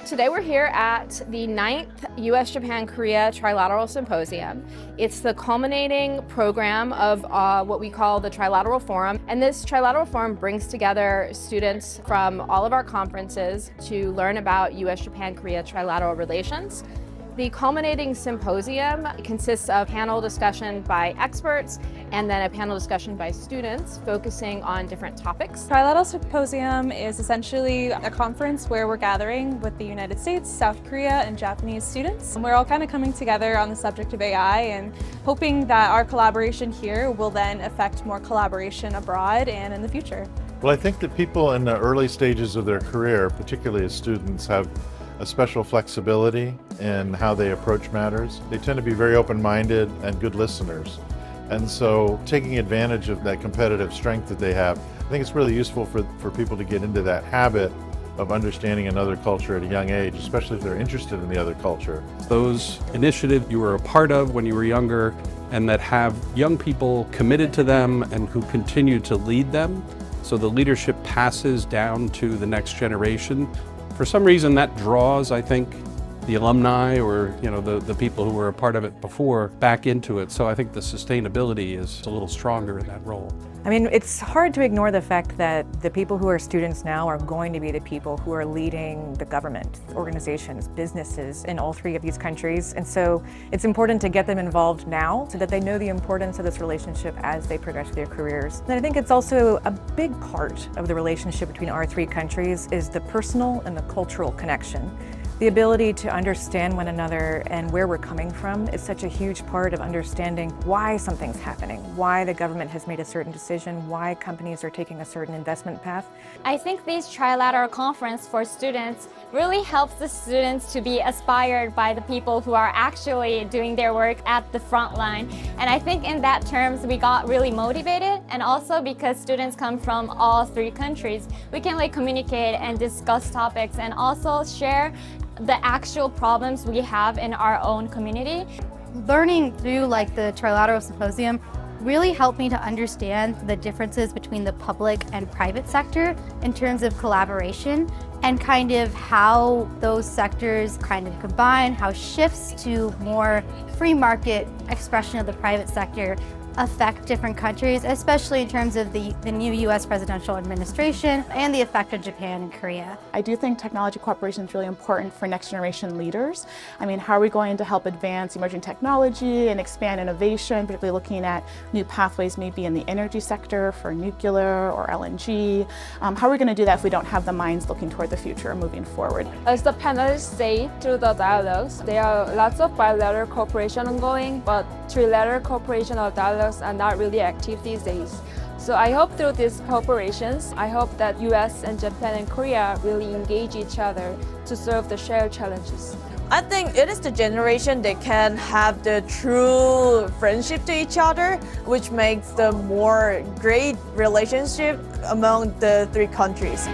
Today we're here at the 9th U.S. Japan-Korea Trilateral Symposium. It's the culminating program of what we call the Trilateral Forum. And this Trilateral Forum brings together students from all of our conferences to learn about U.S. Japan-Korea trilateral relations. The culminating symposium consists of panel discussion by experts and then a panel discussion by students focusing on different topics. Trilateral Symposium is essentially a conference where we're gathering with the United States, South Korea, and Japanese students. And we're all kind of coming together on the subject of AI and hoping that our collaboration here will then affect more collaboration abroad and in the future. Well, I think that people in the early stages of their career, particularly as students, have a special flexibility in how they approach matters. They tend to be very open-minded and good listeners. And so taking advantage of that competitive strength that they have, I think it's really useful for people to get into that habit of understanding another culture at a young age, especially if they're interested in the other culture. Those initiatives you were a part of when you were younger and that have young people committed to them and who continue to lead them, so the leadership passes down to the next generation. For some reason that draws, I think, the alumni or the people who were a part of it before back into it. So I think the sustainability is a little stronger in that role. I mean, it's hard to ignore the fact that the people who are students now are going to be the people who are leading the government, organizations, businesses in all three of these countries. And so it's important to get them involved now so that they know the importance of this relationship as they progress through their careers. And I think it's also a big part of the relationship between our three countries is the personal and the cultural connection. The ability to understand one another and where we're coming from is such a huge part of understanding why something's happening, why the government has made a certain decision, why companies are taking a certain investment path. I think this trilateral conference for students really helps the students to be inspired by the people who are actually doing their work at the front line. And I think in that terms we got really motivated, and also because students come from all three countries, we can communicate and discuss topics and also share the actual problems we have in our own community. Learning through the Trilateral Symposium really helped me to understand the differences between the public and private sector in terms of collaboration and kind of how those sectors kind of combine, how shifts to more free market expression of the private sector affect different countries, especially in terms of the new U.S. presidential administration and the effect of Japan and Korea. I do think technology cooperation is really important for next generation leaders. I mean, how are we going to help advance emerging technology and expand innovation, particularly looking at new pathways maybe in the energy sector for nuclear or LNG? How are we going to do that if we don't have the minds looking toward the future and moving forward? As the panelists say through the dialogues, there are lots of bilateral cooperation ongoing, but trilateral cooperation or dialogues are not really active these days. So I hope through these cooperations, I hope that US and Japan and Korea really engage each other to solve the shared challenges. I think it is the generation that can have the true friendship to each other, which makes the more great relationship among the three countries.